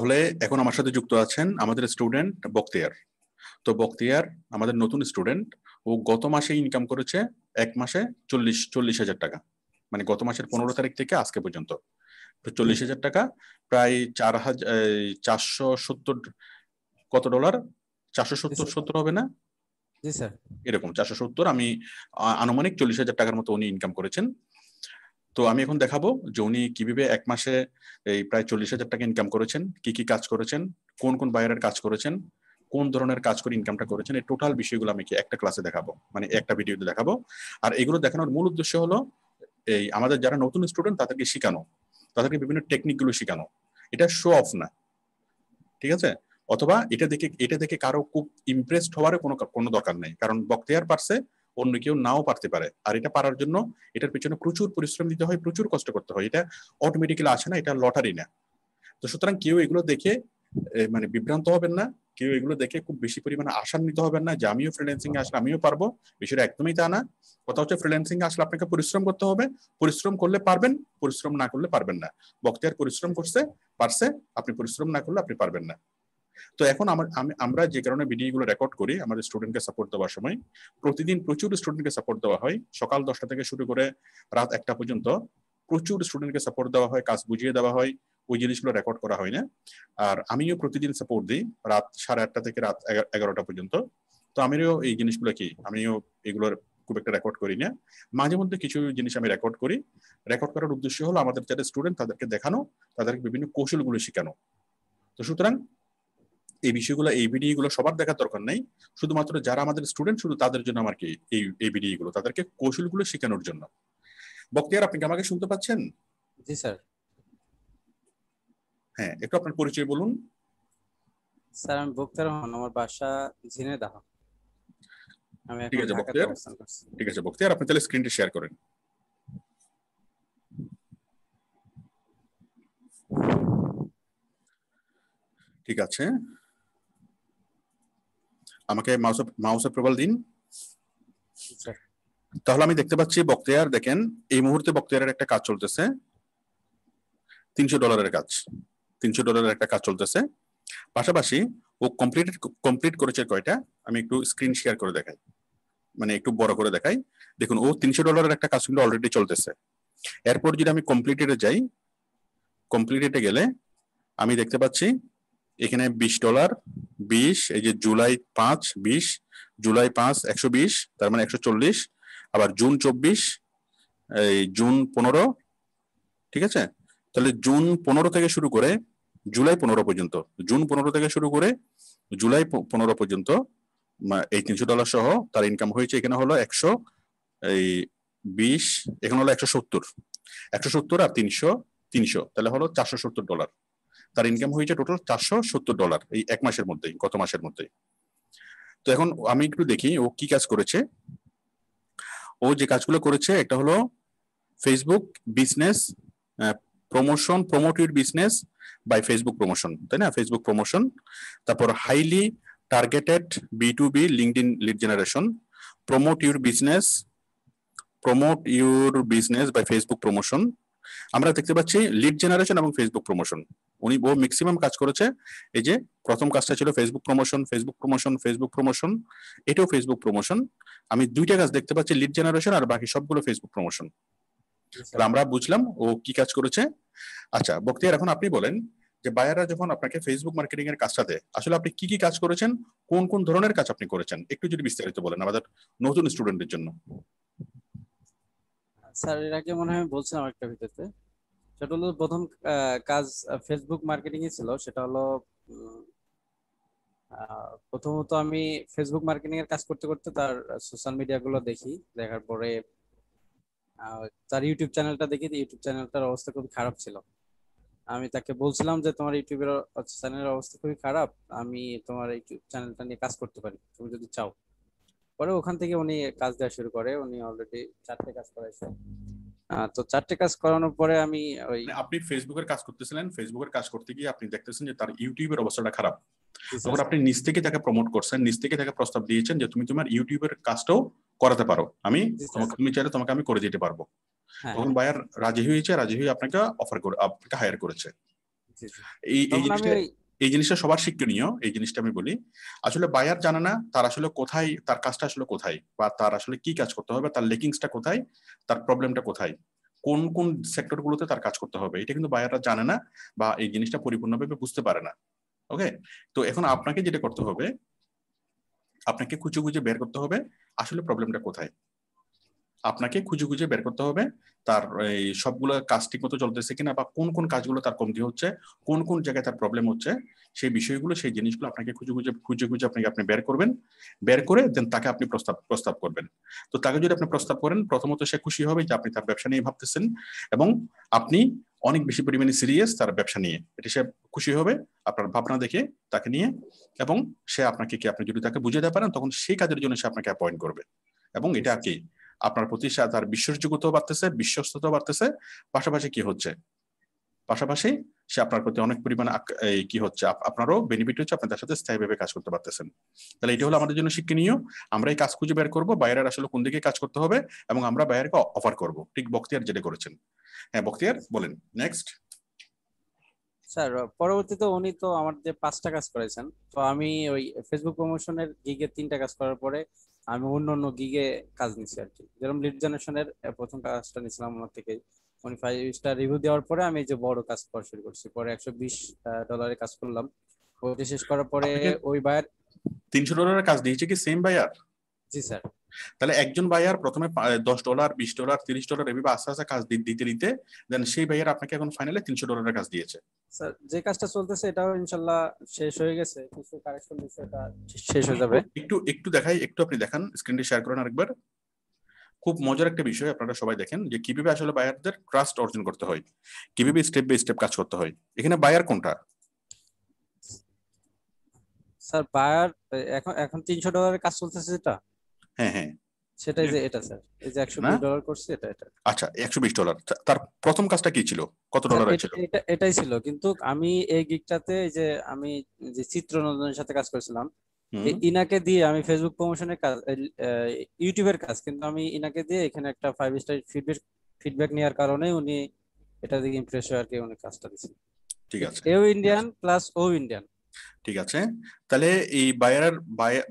তাহলে এখন আমার সাথে যুক্ত আছেন আমাদের স্টুডেন্ট বখতিয়ার। তো বখতিয়ার আমাদের নতুন স্টুডেন্ট। ও গত মাসে ইনকাম করেছে এক মাসে 40,000 টাকা, মানে গত মাসের 15 তারিখ থেকে আজকে পর্যন্ত 40,000 টাকা, প্রায় 4,470 কত ডলার, 470 হবে না? জি স্যার, এরকম 470, আমি আনুমানিক 40,000 টাকার মতো উনি ইনকাম করেছেন। তো আমি এখন দেখাবো যে উনি কিভাবে এক মাসে এই প্রায় 40,000 টাকা ইনকাম করেছেন, কি কি কাজ করেছেন, কোন কোন বায়ারের কাজ করেছেন, কোন ধরনের কাজ করে ইনকামটা করেছেন, এই টোটাল বিষয়গুলো আমি কি একটা ক্লাসে দেখাবো, মানে একটা ভিডিওতে দেখাবো। আর এগুলো দেখানোর মূল উদ্দেশ্য হলো এই আমাদের যারা নতুন স্টুডেন্ট তাদেরকে শেখানো, তাদেরকে বিভিন্ন টেকনিক গুলো শেখানো। এটা শো অফ না, ঠিক আছে? অথবা এটা দেখে কারো খুব ইমপ্রেসড হওয়ার কোনো দরকার নেই, কারণ বখতিয়ার পারছে, অন্য কেউ নাও পারতে পারে। আর এটা পারার জন্য এটার পিছনে প্রচুর পরিশ্রম দিতে হয়, প্রচুর কষ্ট করতে হয়, এটা অটোমেটিক্যালি আসে না, এটা লটারি না। তো সুতরাং কেউ এগুলো দেখে মানে বিভ্রান্ত হবেন না, কেউ এগুলো দেখে খুব বেশি পরিমাণে আশান্বিত হবেন না যে আমিও ফ্রিল্যান্সিং এ আসলে আমিও পারবো। বিষয়টা একদমই তা না। কথা হচ্ছে ফ্রিল্যান্সিং এ আসলে আপনাকে পরিশ্রম করতে হবে, পরিশ্রম করলে পারবেন, পরিশ্রম না করলে পারবেন না। বখতিয়ার পরিশ্রম করছে, পারছে, আপনি পরিশ্রম না করলে আপনি পারবেন না। তো এখন আমরা যে কারণে ভিডিওগুলো রেকর্ড করি আমাদের স্টুডেন্টকে সাপোর্ট দেওয়ার সময়, প্রতিদিন প্রচুর স্টুডেন্টকে সাপোর্ট দেওয়া হয়, সকাল 10টা থেকে শুরু করে রাত 1টা পর্যন্ত প্রচুর স্টুডেন্টকে সাপোর্ট দেওয়া হয়, কাজ বুঝিয়ে দেওয়া হয়, ওই জিনিসগুলো রেকর্ড করা হয় না। আর আমিও প্রতিদিন সাপোর্ট দিই রাত 8:30 থেকে রাত 11টা পর্যন্ত। তো আমিও এই জিনিসগুলো আমিও এগুলোর খুব একটা রেকর্ড করি না, মাঝে মধ্যে কিছু জিনিস আমি রেকর্ড করি। রেকর্ড করার উদ্দেশ্য হলো আমাদের যারা স্টুডেন্ট তাদেরকে দেখানো, তাদেরকে বিভিন্ন কৌশলগুলো শেখানো। তো সুতরাং এই বিষয়গুলো, এই ভিডিওগুলো সবার দেখার দরকার নেই, শুধুমাত্র যারা আমাদের স্টুডেন্ট শুধু তাদের জন্য আমার কি এই ভিডিওগুলো, তাদেরকে কৌশলগুলো শেখানোর জন্য। বখতিয়ার, আপনি কি আমাকে শুনতে পাচ্ছেন? জি স্যার। হ্যাঁ, একটু আপনার পরিচয় বলুন। স্যার আমি বখতিয়ার রহমান, আমার বাসা ঝিনাইদহ। আমি ঠিক এখন আছে ঢাকাতে বখতিয়ার, অবস্থান করছি। ঠিক আছে বখতিয়ার, আপনি তাহলে স্ক্রিনটা শেয়ার করেন। ঠিক আছে, আমাকে মাউস অ্যাপ্রুভাল দিন। স্যার তাহলে আমি দেখতে পাচ্ছি বখতিয়ার, দেখেন এই মুহূর্তে বখতিয়ারের একটা কাজ চলতেছে, $300 কাজ, $300 একটা কাজ চলতেছে। পাশাপাশি ও কমপ্লিট করেছে কয়টা, আমি একটু স্ক্রিন শেয়ার করে দেখাই, মানে একটু বড় করে দেখাই। দেখুন ও $300 একটা কাজ কিন্তু অলরেডি চলতেছে। এরপর যদি আমি কমপ্লিটেডে যাই, কমপ্লিটেডে গেলে আমি দেখতে পাচ্ছি এখানে $20, 20, এই যে জুলাই 5 20, জুলাই 5 120, তার মানে 140, আবার জুন 24, এই জুন 15, ঠিক আছে? তাহলে জুন 15 থেকে শুরু করে জুলাই 15 পর্যন্ত, জুন 15 থেকে শুরু করে জুলাই 15 পর্যন্ত এই $300 সহ তার ইনকাম হয়েছে এখানে হলো 120, এখানে হলো 170, 170 আর 300, 300, তাহলে হলো $470। তার ইনকাম হয়েছে টোটাল $470 এই এক মাসের মধ্যেই, গত মাসের মধ্যেই। তো এখন আমি একটু দেখি ও কি কাজ করেছে। ও যে কাজগুলো করেছে একটা হলো Facebook business promotion, promote your business by Facebook promotion, তাই না? ফেসবুক প্রমোশন, তারপর highly targeted B2B LinkedIn lead generation, promote your business by Facebook promotion. আমরা দেখতে পাচ্ছি লিড জেনারেশন এবং ফেসবুক প্রমোশন, উনি ও ম্যাক্সিমাম কাজ করেছে। এই যে প্রথম কাজটা ছিল Facebook promotion, Facebook promotion, Facebook promotion, এটাও ফেসবুক প্রমোশন। আমি দুইটা কাজ দেখতে পাচ্ছি, লিড জেনারেশন আর বাকি সবগুলো ফেসবুক প্রমোশন। তাহলে আমরা বুঝলাম ও কি কাজ করেছে। আচ্ছা বখতিয়ার, এখন আপনি বলেন যে বায়াররা যখন আপনাকে ফেসবুক মার্কেটিং এর কাজটা দেয়, আসলে আপনি কি কি কাজ করেছেন, কোন কোন ধরনের কাজ আপনি করেছেন, একটু যদি বিস্তারিত বলেন আমাদের নতুন স্টুডেন্টদের জন্য। স্যার এর আগে মনে হয় বলছিলাম একটা ভিডিওতে, সেটা হলো প্রথম কাজ ফেসবুক মার্কেটিং এ ছিল। সেটা হলো প্রথমত আমি ফেসবুক মার্কেটিং এর কাজ করতে করতে তার সোশ্যাল মিডিয়া গুলো দেখি, দেখার পরে তার ইউটিউব চ্যানেলটা দেখি। ইউটিউব চ্যানেলটার অবস্থা খুব খারাপ ছিল। আমি তাকে বলছিলাম যে তোমার ইউটিউবের চ্যানেলের অবস্থা খুবই খারাপ, আমি তোমার ইউটিউব চ্যানেলটা নিয়ে কাজ করতে পারি, তুমি যদি চাও। পরে ওখান থেকে উনি কাজ দেওয়া শুরু করে। উনি অলরেডি 4টে কাজ করাইছে। তো 4টে কাজ করানোর পরে আমি ওই মানে আপনি ফেসবুকের কাজ করতেছিলেন, ফেসবুকের কাজ করতে গিয়ে আপনি দেখতেছেন যে তার ইউটিউবের অবস্থাটা খারাপ, তখন আপনি নিজ থেকে তাকে প্রমোট করছেন, নিজ থেকে তাকে প্রস্তাব দিয়েছেন যে তুমি তোমার ইউটিউবের কাজটাও করাতে পারো, আমি তোমাকে, তুমি চাইলে তোমাকে আমি করে দিতে পারবো। হ্যাঁ তখন বায়ার রাজি হয়েছে, রাজি হয়ে আপনাকে অফার করে, আপনাকে হায়ার করেছে। জি জি। এই এই তখন আমি জিনিসটা এই জিনিসটা সবার শিক্ষণীয়। এই জিনিসটা আমি বলি, আসলে বায়ার জানে না তার আসলে কোথায়, তার কাজটা আসলে কোথায়, বা তার আসলে কি কাজ করতে হবে, তার লেকিংসটা কোথায়, তার প্রবলেমটা কোথায়, কোন কোন সেক্টর গুলোতে তার কাজ করতে হবে, এটা কিন্তু বায়াররা জানে না বা এই জিনিসটা পরিপূর্ণভাবে বুঝতে পারে না। ওকে, তো এখন আপনাকে যেটা করতে হবে, আপনাকে খুঁজে খুঁজে বের করতে হবে আসলে প্রবলেমটা কোথায়। আপনাকে খুঁজে খুঁজে বের করতে হবে তার এই সবগুলো কাজ ঠিক মতো চলতেছে কিনা, বা কোন কোন কাজগুলো তার কমতি হচ্ছে, কোন কোন জায়গায় তার প্রবলেম হচ্ছে, সেই বিষয়গুলো, সেই জিনিসগুলো আপনাকে খুঁজে খুঁজে খুঁজে খুঁজে আপনাকে আপনি বের করবেন। বের করে দেন তাকে আপনি প্রস্তাব করবেন। তো তাকে যদি আপনি প্রস্তাব করেন, প্রথমত সে খুশি হবে যে আপনি তার ব্যবসা নিয়ে ভাবতেছেন এবং আপনি অনেক বেশি পরিমাণে সিরিয়াস তার ব্যবসা নিয়ে, এটা সে খুশি হবে আপনার ভাবনা দেখে তাকে নিয়ে। এবং সে আপনাকে কি, আপনি যদি তাকে বুঝে দিতে পারেন, তখন সেই কাজের জন্য সে আপনাকে অ্যাপয়েন্ট করবে। এবং এটা কি আপনার প্রতি তার বিশ্বাসযোগ্যতাও বাড়তেছে, বিশ্বস্ততাও বাড়তেছে। পাশাপাশি কি হচ্ছে, পাশাপাশি সে আপনার প্রতি অনেক পরিমাণে কি হচ্ছে, আপনারও বেনিফিট হচ্ছে, আপনি তার সাথে স্থায়ীভাবে কাজ করতে পারতেছেন। তাহলে এটা হলো আমাদের জন্য শিক্ষণীয়। আমরা এই কাজ খুঁজে বের করবো বাইরের আসলে কোন দিকে কাজ করতে হবে, এবং আমরা বাইরেকে অফার করব, ঠিক বখতিয়ার যেটা করেছেন। হ্যাঁ বখতিয়ার বলেন, নেক্সট। স্যার পরবর্তীতে উনি তো আমার যে 5টা কাজ করেছেন, তো আমি ওই ফেসবুক প্রমোশনের গিগে 3টা কাজ করার পরে আমি অন্য অন্য গিগে কাজ নিছি আর কি। যেরকম লিড জেনারেশনের প্রথম কাজটা নিছিলাম ওনার থেকে, উনি 5 স্টার রিভিউ দেওয়ার পরে আমি এই যে বড় কাজ করা শুরু করছি, পরে $120 কাজ করলাম। ওইটা শেষ করার পরে আপনাকে ওই বায়ার। $300 কাজ দিয়েছে কি সেম বায়ার? জি স্যার। তাহলে একজন বায়ার প্রথমে $10, $20, $30 এভাবে আস্তে আস্তে কাজ দিতে দিতে দেন সেই বায়ার আপনাকে এখন ফাইনালে $300 কাজ দিয়েছে। স্যার যে কাজটা চলতেছে এটাও ইনশাল্লাহ শেষ হয়ে গেছে, কিছু কারেকশন দিচ্ছে, এটা শেষ হয়ে যাবে। একটু একটু দেখাই, একটু আপনি দেখান, স্ক্রিনটি শেয়ার করেন আরেকবার। খুব মজার একটা বিষয়, আপনারা সবাই দেখেন যে কিভাবে আসলে বায়ারদের ট্রাস্ট অর্জন করতে হয়, কিভাবে স্টেপ বাই স্টেপ কাজ করতে হয়। এখানে বায়ার কোনটা? স্যার বায়ার এখন এখন $300 কাজ চলতেছে যেটা, হ্যাঁ হ্যাঁ, সেটাই যে এটা স্যার, এই যে একশো না বিশ ডলার করছি এটা এটা। আচ্ছা, $120। তার প্রথম কাজটা কি ছিল, কত স্যার ডলার এটা ছিল? এটা এটাই ছিল, কিন্তু আমি এই গিগটাতে এই যে আমি যে চিত্রনন্দনের সাথে কাজ করেছিলাম, হুম, ইনাকে দিয়ে আমি ফেসবুক প্রমোশনের কাজ, ইউটিউবের কাজ, কিন্তু আমি ইনাকে দিয়ে এখানে একটা 5 স্টার ফিডব্যাক নেওয়ার কারণে উনি এটা দিকে ইমপ্রেস হয়ে আর কি উনি কাজটা দিচ্ছেন। ঠিক আছে, এও ইন্ডিয়ান প্লাস ও ইন্ডিয়ান। ঠিক আছে। তাহলে এই বায়ার,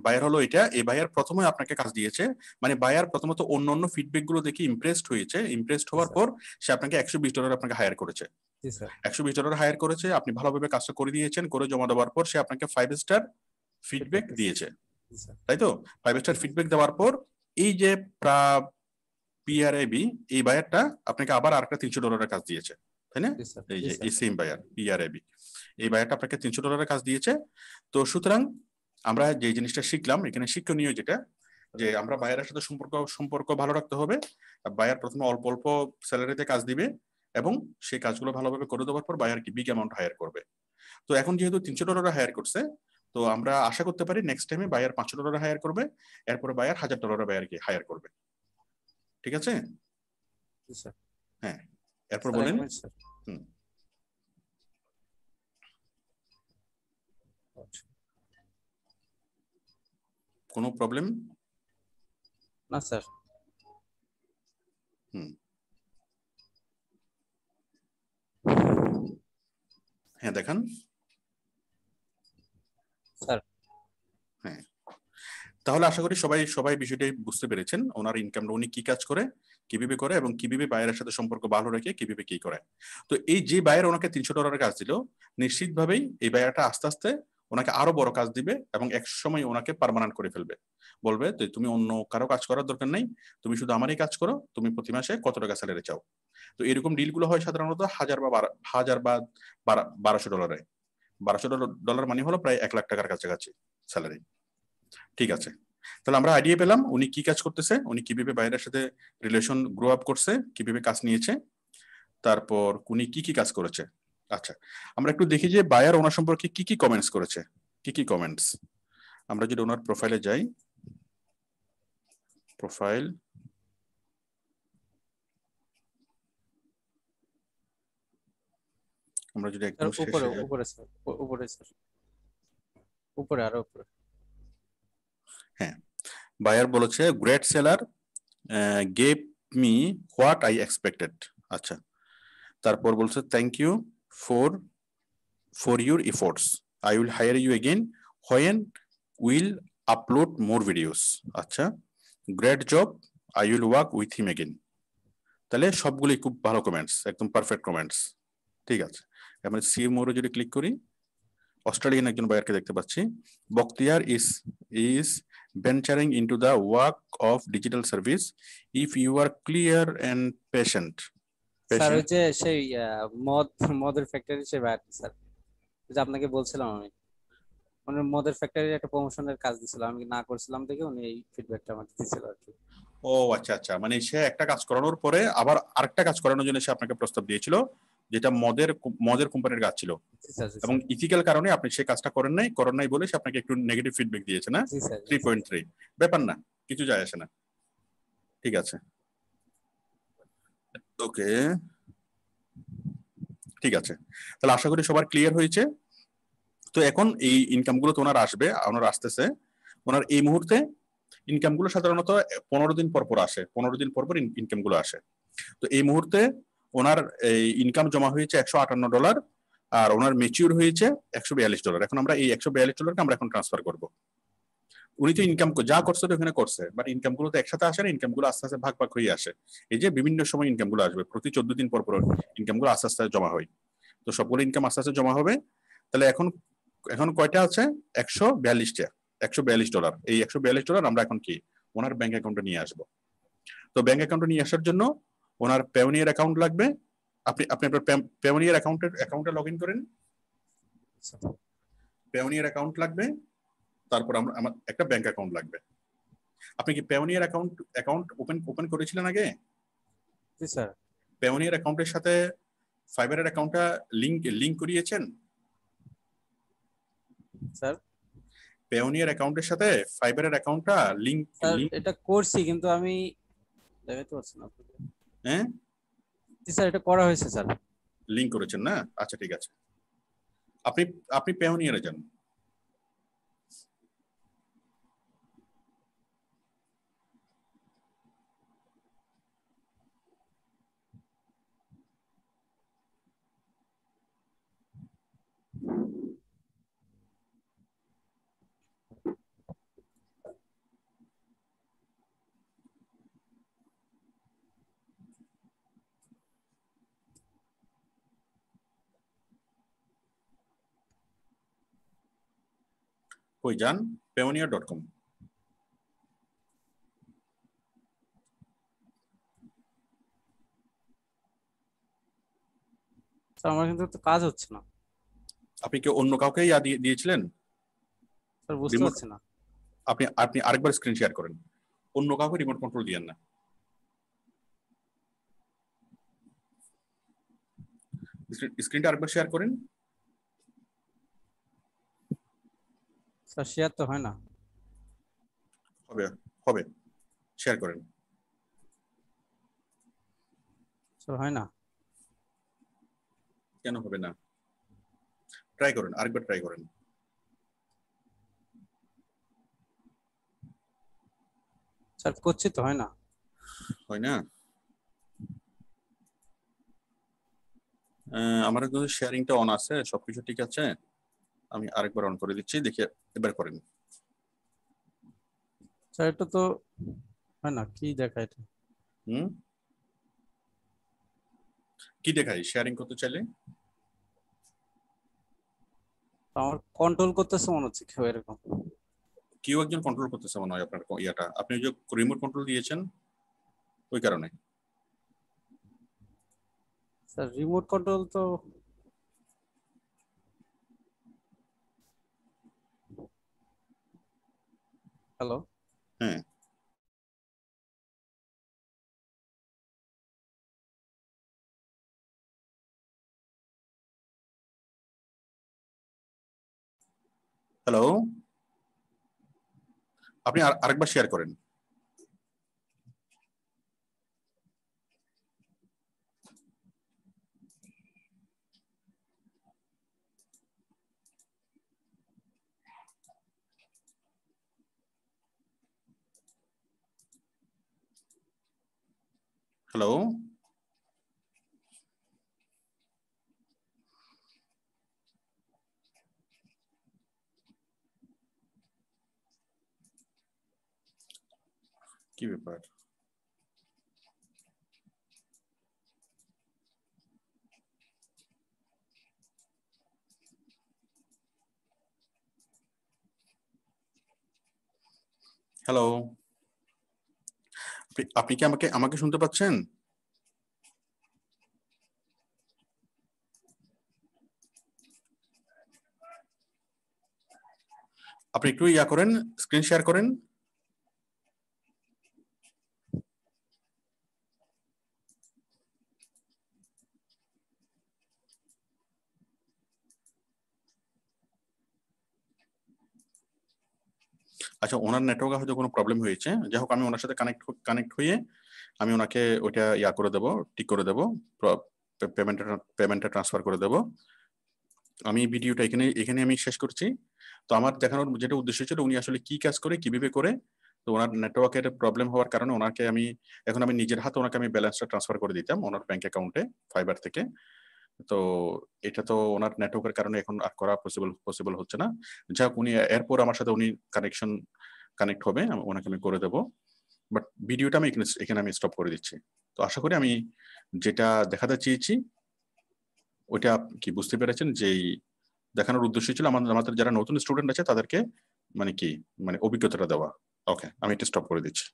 বায়ার হলো এটা, এই বায়ার প্রথমে আপনাকে কাজ দিয়েছে, মানে বায়ার প্রথমত অন্য অন্য ফিডব্যাক গুলো দেখে ইমপ্রেসড হয়েছে, ইমপ্রেসড জি হওয়ার স্যার। পর সে আপনাকে $120 আপনাকে হায়ার করেছে। জি স্যার। $120 হায়ার করেছে, আপনি ভালোভাবে কাজটা করে দিয়েছেন, করে জমা দেওয়ার পর সে আপনাকে 5 স্টার ফিডব্যাক ফিডব্যাক দিচ্ছে। দিয়েছে, জি স্যার। তাই তো? Five G star sir. Feedback দেওয়ার পর এই যে পিআরআইবি, এই বায়ারটা আপনাকে আবার আরেকটা $300 কাজ দিয়েছে, তাই না? জি স্যার। এই জি যে স্যার। এই সেম বায়ার পিআরআইবি, এই বায়ারটা আপনাকে $300 কাজ দিয়েছে। তো সুতরাং আমরা যে জিনিসটা শিখলাম এখানে, শিক্ষণীয় যেটা, যে আমরা বায়ারের সাথে সম্পর্ক ভালো রাখতে হবে। বায়ার প্রথমে অল্প অল্প স্যালারিতে কাজ দিবে, এবং সেই কাজগুলো ভালোভাবে করে দেওয়ার পর বায়ার কি বিগ অ্যামাউন্ট হায়ার করবে। তো এখন যেহেতু $300 হায়ার করছে, তো আমরা আশা করতে পারি নেক্সট টাইমে বায়ার $500 হায়ার করবে, এরপরে বায়ার $1000 বায়ারকে হায়ার করবে। ঠিক আছে? জি স্যার। হ্যাঁ, এরপর স্যার এক বলেন। Minute sir. হুম, কোনো প্রবলেম? না স্যার। হুম, হ্যাঁ দেখান। স্যার হ্যাঁ, তাহলে আশা করি সবাই সবাই বিষয়টাই বুঝতে পেরেছেন, ওনার ইনকামটা উনি কি কাজ করে, কিভাবে করে, এবং কিভাবে বায়ারের সাথে সম্পর্ক ভালো রেখে কিভাবে কি করে। তো এই যে বায়ার ওনাকে $300 কাজ দিল, নিশ্চিতভাবেই এই বায়ারটা আস্তে আস্তে ওনাকে আরো বড় কাজ দিবে, এবং এক সময় ওনাকে পার্মানেন্ট করে ফেলবে। বলবে যে তুমি অন্য কারো কাজ করার দরকার নেই, তুমি শুধু আমারই কাজ করো, তুমি প্রতি মাসে কত টাকা স্যালারি চাও। তো এরকম ডিলগুলো হয় সাধারণত 1200 ডলারে। $1200 মানে হলো প্রায় $1,00,000 কাছাকাছি স্যালারি। ঠিক আছে, তাহলে আমরা আইডিয়া পেলাম উনি কি কাজ করতেছে, উনি কিভাবে বাইরের সাথে রিলেশন গ্রো আপ করছে, কিভাবে কাজ নিয়েছে, তারপর উনি কি কি কাজ করেছে। আচ্ছা, আমরা একটু দেখি যে বায়ার ওনার সম্পর্কে কি কি কমেন্টস করেছে, কি কি কমেন্টস। আমরা যদি ওনার প্রোফাইলে যাই, প্রোফাইল, আমরা যদি স্যার একদম উপরে শেষে যাই। উপরে স্যার, উপরে স্যার, উপরে আরো উপরে। হ্যাঁ, বায়ার বলেছে great seller, gave me what I expected. আচ্ছা, তারপর বলছে thank you for for your efforts. I will hire you again when we'll upload more videos. আচ্ছা, great job. I will work with him again. তাহলে সবগুলোই খুব ভালো comments, একদম perfect comments. ঠিক আছে, আমরা সি মোরে যদি ক্লিক করি, অস্ট্রেলিয়ান একজন বায়ারকে দেখতে পাচ্ছি। Bakhtiyar is venturing into the work of digital service. If you are clear and patient. Sir ওই যে সেই মদের ফ্যাক্টরি সে ব্যাট স্যার, যে আপনাকে বলছিলাম আমি, মানে মদের ফ্যাক্টরির একটা প্রমোশনের কাজ দিছিল, আমি না করছিলাম দেখে উনি এই ফিডব্যাকটা আমাকে দিছিল আর কি। ও আচ্ছা আচ্ছা, মানে সে একটা কাজ করানোর পরে আবার আরেকটা কাজ করানোর জন্য সে আপনাকে প্রস্তাব দিয়েছিল, যেটা মদের কোম্পানির কাজ ছিল, জি স্যার, জি এবং স্যার, ইথিক্যাল কারণে আপনি সে কাজটা করেন নাই বলে সে আপনাকে একটু নেগেটিভ ফিডব্যাক দিয়েছে না? জি স্যার, 3.3 ব্যাপার না, কিছু যায় আসে না। ঠিক আছে, ওকে, ঠিক আছে, তাহলে আশা করি সবার ক্লিয়ার হয়েছে। তো এখন এই ইনকাম গুলো তো ওনার আসবে, ওনার আসতেছে। ওনার এই মুহূর্তে ইনকাম গুলো সাধারণত 15 দিন পর পর আসে, 15 দিন পর পর ইনকাম গুলো আসে। তো এই মুহূর্তে ওনার এই ইনকাম জমা হয়েছে $158, আর ওনার মেচিউর হয়েছে $142। এখন আমরা এই $142 আমরা এখন ট্রান্সফার করব। উনি তো ইনকাম যা করছে ওখানে করছে, বাট ইনকাম গুলো তো একসাথে আসে না, ইনকাম গুলো আস্তে আস্তে ভাগ ভাগ হয়ে আসে। এই যে বিভিন্ন সময় ইনকাম গুলো আসবে, প্রতি 14 দিন পর পর ইনকাম গুলো আস্তে আস্তে জমা হয়। তো সবগুলো ইনকাম আস্তে আস্তে জমা হবে। তাহলে এখন এখন কয়টা আছে? $142। $142, এই $142 আমরা এখন কি ওনার ব্যাংক অ্যাকাউন্টে নিয়ে আসবো। তো ব্যাংক অ্যাকাউন্টে নিয়ে আসার জন্য ওনার পেওনিয়ার অ্যাকাউন্ট লাগবে। আপনি আপনার পেওনিয়ার অ্যাকাউন্টে লগ ইন করেন। পেওনিয়ার অ্যাকাউন্ট লাগবে, তারপর আমার একটা ব্যাংক অ্যাকাউন্ট লাগবে। আপনি কি পেওনিয়ার অ্যাকাউন্ট ওপেন করেছিলেন আগে? জি স্যার। পেওনিয়ার অ্যাকাউন্টের সাথে ফাইবারের অ্যাকাউন্টটা লিংক করিয়েছেন স্যার? পেওনিয়ার অ্যাকাউন্টের সাথে ফাইবারের অ্যাকাউন্টটা লিংক এটা করছি, কিন্তু আমি দেখাতে পারছি না আপনাকে। হ্যাঁ জি স্যার, এটা করা হয়েছে স্যার। লিংক করেছেন না? আচ্ছা ঠিক আছে, আপনি আপনি পেওনিয়ারে যান। কই যান? payoneer.com। স্যার আমার কিন্তু তো কাজ হচ্ছে না। আপনি কি অন্য কাউকে দিয়েছিলেন? স্যার বুঝতে রিমোট, পারছি না। আপনি আপনি আরেকবার স্ক্রিন শেয়ার করেন, অন্য কাউকে রিমোট কন্ট্রোল দিয়েন না। স্ক্রিনটা আরেকবার শেয়ার করেন। স্যার শেয়ার তো হয় না। হবে হবে, শেয়ার করেন। স্যার হয় না। কেন হবে না? ট্রাই করেন, আরেকবার ট্রাই করেন। স্যার করছি তো, হয় না। হয় না? আমার কিন্তু শেয়ারিংটা অন আছে, সবকিছু ঠিক আছে। আমি আরেকবার অন করে দিচ্ছি, দেখি এবার করেন। স্যার এটা তো হয় না, কি দেখায় এটা? হুম, কি দেখাই শেয়ারিং করতে চাইলে? আমার কন্ট্রোল করতেছে মনে হচ্ছে কেউ এরকম। কেউ একজন কন্ট্রোল করতেছে মনে হয় আপনার ইয়াটা, আপনি যে রিমোট কন্ট্রোল দিয়েছেন ওই কারণে। স্যার রিমোট কন্ট্রোল তো, হ্যালো? হ্যাঁ, হ্যালো, আপনি আরেকবার শেয়ার করেন। হ্যালো, কি ব্যাপার? হ্যালো, আপনি কি আমাকে আমাকে শুনতে পাচ্ছেন? আপনি একটু ইয়া করেন, স্ক্রিন শেয়ার করেন। আচ্ছা, ওনার নেটওয়ার্কে হয়তো কোনো প্রবলেম হয়েছে। যাই হোক, আমি ওনার সাথে কানেক্ট হয়ে আমি ওনাকে ওইটা ইয়া করে দেবো, ঠিক করে দেবো, পেমেন্টটা ট্রান্সফার করে দেবো। আমি ভিডিওটা এখানে এখানে আমি শেষ করছি। তো আমার দেখানোর যেটা উদ্দেশ্য ছিল, উনি আসলে কি কাজ করে, কিভাবে করে। তো ওনার নেটওয়ার্কের প্রবলেম হওয়ার কারণে ওনাকে আমি এখন আমি নিজের হাতে ওনাকে আমি ব্যালেন্সটা ট্রান্সফার করে দিতাম ওনার ব্যাংক অ্যাকাউন্টে ফাইবার থেকে। তো এটা তো ওনার নেটওয়ার্কের কারণে এখন আর করা পসিবল হচ্ছে না। যাক, উনি এরপর আমার সাথে উনি কানেক্ট হবে, ওনাকে আমি করে দেবো। বাট ভিডিওটা আমি এখানে আমি স্টপ করে দিচ্ছি। তো আশা করি আমি যেটা দেখাতে চেয়েছি ওইটা কি বুঝতে পেরেছেন, যে দেখানোর উদ্দেশ্য ছিল আমাদের যারা নতুন স্টুডেন্ট আছে তাদেরকে মানে কি মানে অভিজ্ঞতাটা দেওয়া। ওকে, আমি এটা স্টপ করে দিচ্ছি।